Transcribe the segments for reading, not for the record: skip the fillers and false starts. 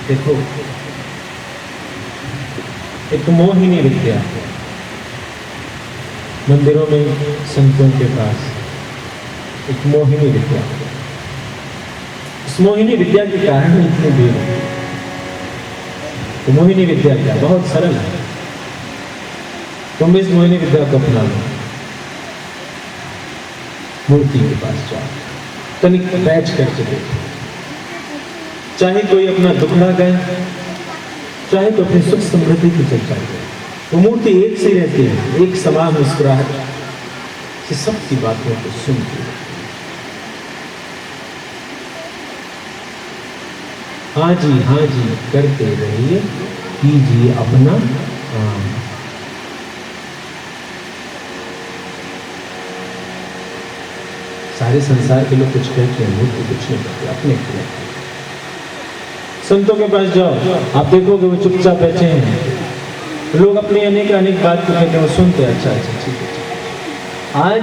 देखो, एक मोहिनी विद्या मंदिरों में संतों के पास एक मोहिनी विद्या, इस मोहिनी विद्या के कारण इतनी भीड़ है। तो मोहिनी विद्या क्या, बहुत सरल है। तुम इस मोहिनी विद्या को अपना लो, मूर्ति के पास जाओ, तनिक बैठ करके देखो, चाहे कोई अपना दुखड़ा गए, चाहे तो अपनी सुख समृद्धि की चर्चा करे, वो मूर्ति एक सी रहती है, एक समान मुस्कुराहट से सबकी बातों को सुनती है। हाँ जी करते रहिए, कीजिए अपना काम। सारे संसार के लोग कुछ कहते हैं, मूर्ति कुछ नहीं कहते, अपने लिए। संतों के पास जाओ, आप देखोगे वो चुपचाप बैठे हैं, लोग अपनी अनेक बात को कहते हैं, वो सुनते हैं, अच्छा ठीक है। आज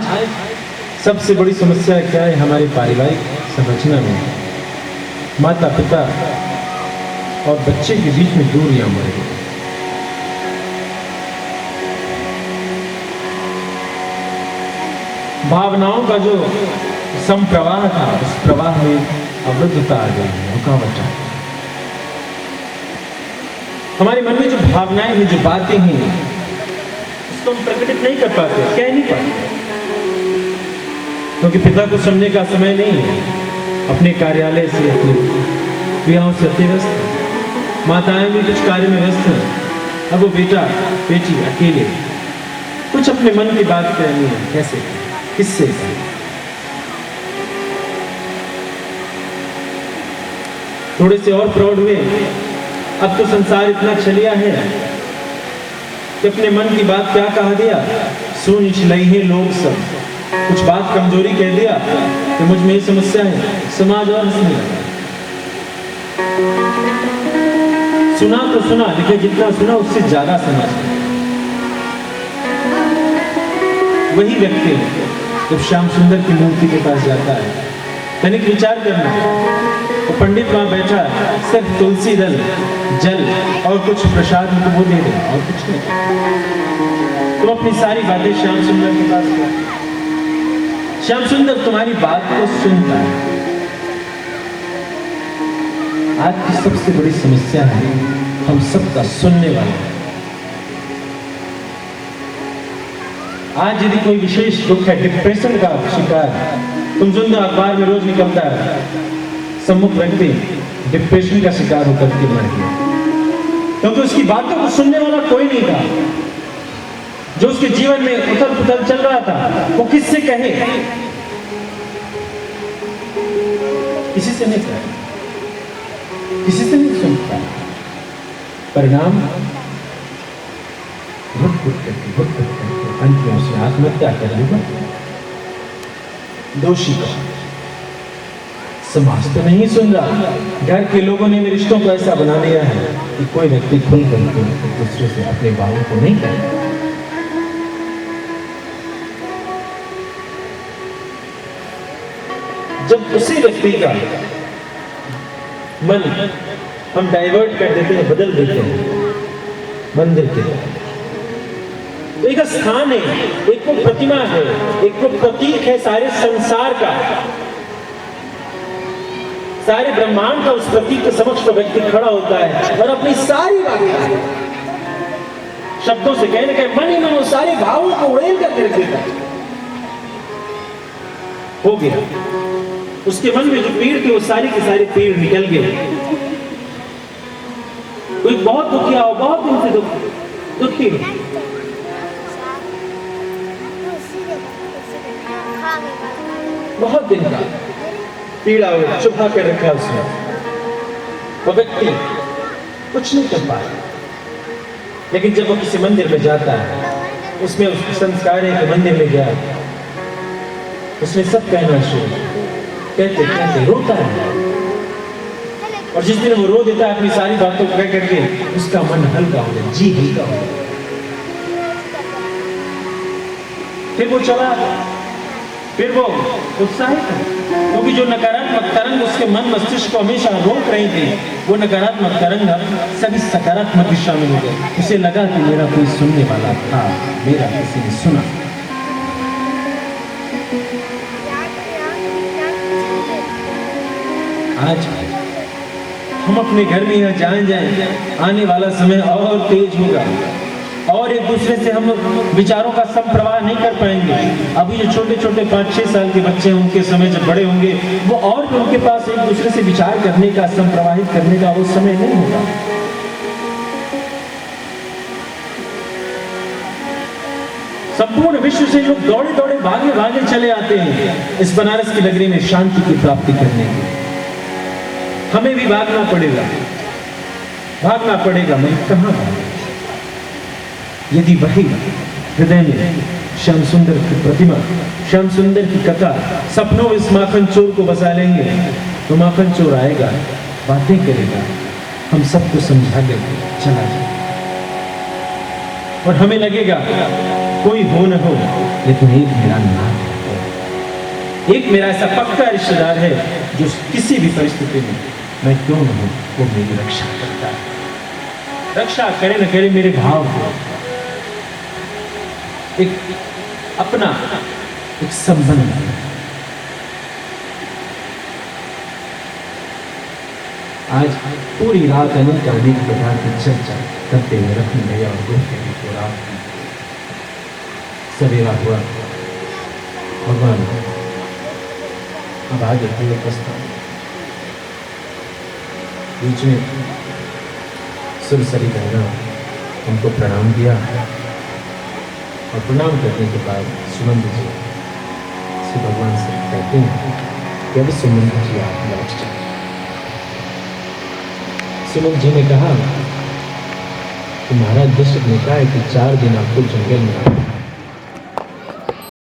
सबसे बड़ी समस्या क्या है हमारी पारिवारिक संरचना में? माता पिता और बच्चे के बीच में दूरियां बढ़ गई। भावनाओं का जो संप्रवाह था, उस प्रवाह में अवरुद्धता आ गई है, रुकावट आ गई। हमारे मन में जो भावनाएं हैं, जो बातें हैं, उसको हम प्रकटित नहीं कर पाते, कह नहीं पाते, क्योंकि पिता को सुनने का समय नहीं है, अपने कार्यालय से, अपनी क्रियाओं से अति व्यस्त है। माताएं भी कुछ कार्य में व्यस्त हैं, अब वो बेटा बेटी अकेले कुछ अपने मन की बात कहनी है, कैसे, किससे? थोड़े से और प्रौढ़ हुए, अब तो संसार इतना छलिया है कि अपने मन की बात क्या कहा दिया, सुन छिलाई है लोग सब, कुछ बात कमजोरी कह दिया कि मुझ में ये समस्या है, समाज और हंसने लगा। सुना तो सुना, लेकिन जितना सुना उससे ज्यादा समझ। वही व्यक्ति जब श्याम सुंदर की मूर्ति के पास जाता है, तनिक विचार करना, तो पंडित वहां बैठा है, सिर्फ तुलसी दल, जल और कुछ प्रसाद उनको वो दे दे, और कुछ नहीं। तुम अपनी सारी बातें श्याम सुंदर के पास कर, श्याम सुंदर तुम्हारी बात को सुनता है। आज की सबसे बड़ी समस्या है, हम सबका सुनने वाले हैं। आज यदि कोई विशेष दुख है, डिप्रेशन का शिकार, तुम सुनते हो अखबार में रोज निकलता है, सम्मुख व्यक्ति डिप्रेशन का शिकार होकर के मर गया, क्योंकि उसकी बातों को सुनने वाला कोई नहीं था। जो उसके जीवन में उथल पुथल चल रहा था, वो किससे कहे? किसी से नहीं कहे, किसी से नहीं सुनता। परिणाम घुट करके अंत में उसने आत्महत्या कर ली। दोषी का समाज तो नहीं सुन रहा, घर के लोगों ने रिश्तों को ऐसा बना दिया है कि कोई व्यक्ति खुल करके दूसरे से अपने भावों को नहीं कहता। जब उसी व्यक्ति का मन हम डाइवर्ट कर देते हैं, बदल देते हैं मंदिर के लिए, तो एक स्थान है, एक वो प्रतिमा है, एक वो प्रतीक है सारे संसार का, सारे ब्रह्मांड का, उस प्रतीक के समक्ष तो व्यक्ति खड़ा होता है और अपनी सारी बातें शब्दों से कहने के मन ही मन वो सारे भावों को उड़ेल करके रख देता है। हो गया, उसके मन में जो पीड़ थे वो सारी के सारी पीड़ निकल गए। कोई बहुत दुखिया हो, बहुत दिन से दुखी हो, बहुत दिन का पीड़ा हो, छुपा कर रखा उसने, वो व्यक्ति कुछ नहीं कर पाया। लेकिन जब वो किसी मंदिर में जाता है, उसमें उसका संस्कार है कि मंदिर में गया, उसने सब कहना शुरू, कहते रोता है, और जिस दिन वो रो देता है अपनी सारी बातों को कह करके, उसका मन हल्का हो जाए, जी हल्का हो जाए। फिर वो चला, फिर वो उत्साहित है, क्योंकि जो नकारात्मक तरंग उसके मन मस्तिष्क को हमेशा रोक रही थी, वो नकारात्मक तरंग सभी सकारात्मक दिशा में हो गए। उसे लगा कि मेरा कोई सुनने वाला था, मेरा किसी ने सुना। आज हम अपने घर में यहाँ जहाँ जाए, आने वाला समय और तेज होगा और एक दूसरे से हम विचारों का संप्रवाह नहीं कर पाएंगे। अभी जो छोटे छोटे 5-6 साल के बच्चे हैं, उनके समय जब बड़े होंगे, वो और भी उनके पास एक दूसरे से विचार करने का, संप्रवाहित करने का वो समय नहीं होगा। संपूर्ण विश्व से लोग दौड़े दौड़े भागे भागे चले आते हैं इस बनारस की नगरी में शांति की प्राप्ति करने के लिए। हमें भी भागना पड़ेगा, भागना पड़ेगा। मैं कहाँ भागूं? यदि वही हृदय में श्याम सुंदर की प्रतिमा, श्याम सुंदर की कथा सपनों में इस माखन चोर को बसा लेंगे, तो माखन चोर आएगा, बातें करेगा, हम सबको समझा देंगे, चला जाए। और हमें लगेगा कोई हो न हो, लेकिन एक मेरा नाथ है, एक मेरा ऐसा पक्का रिश्तेदार है जो किसी भी परिस्थिति में मैं क्यों न हूं, वो मेरी रक्षा करता है। रक्षा करे न करे मेरे भाव को, एक अपना एक संबंध है। आज पूरी रात अनेक प्रकार की चर्चा करते हुए रखने गया और घूमते हुए तो रात सवेरा हुआ। भगवान अब आगे पूरे प्रस्ताव बीच में सुरसरी गंगा उनको प्रणाम किया और प्रणाम करने के बाद सुमंत जी श्री भगवान से कहते हैं कि अब सुमंत जी आप लौट जाए। सुमंत जी ने कहा कि महाराज दशरथ ने कहा है कि 4 दिन आपको जंगल में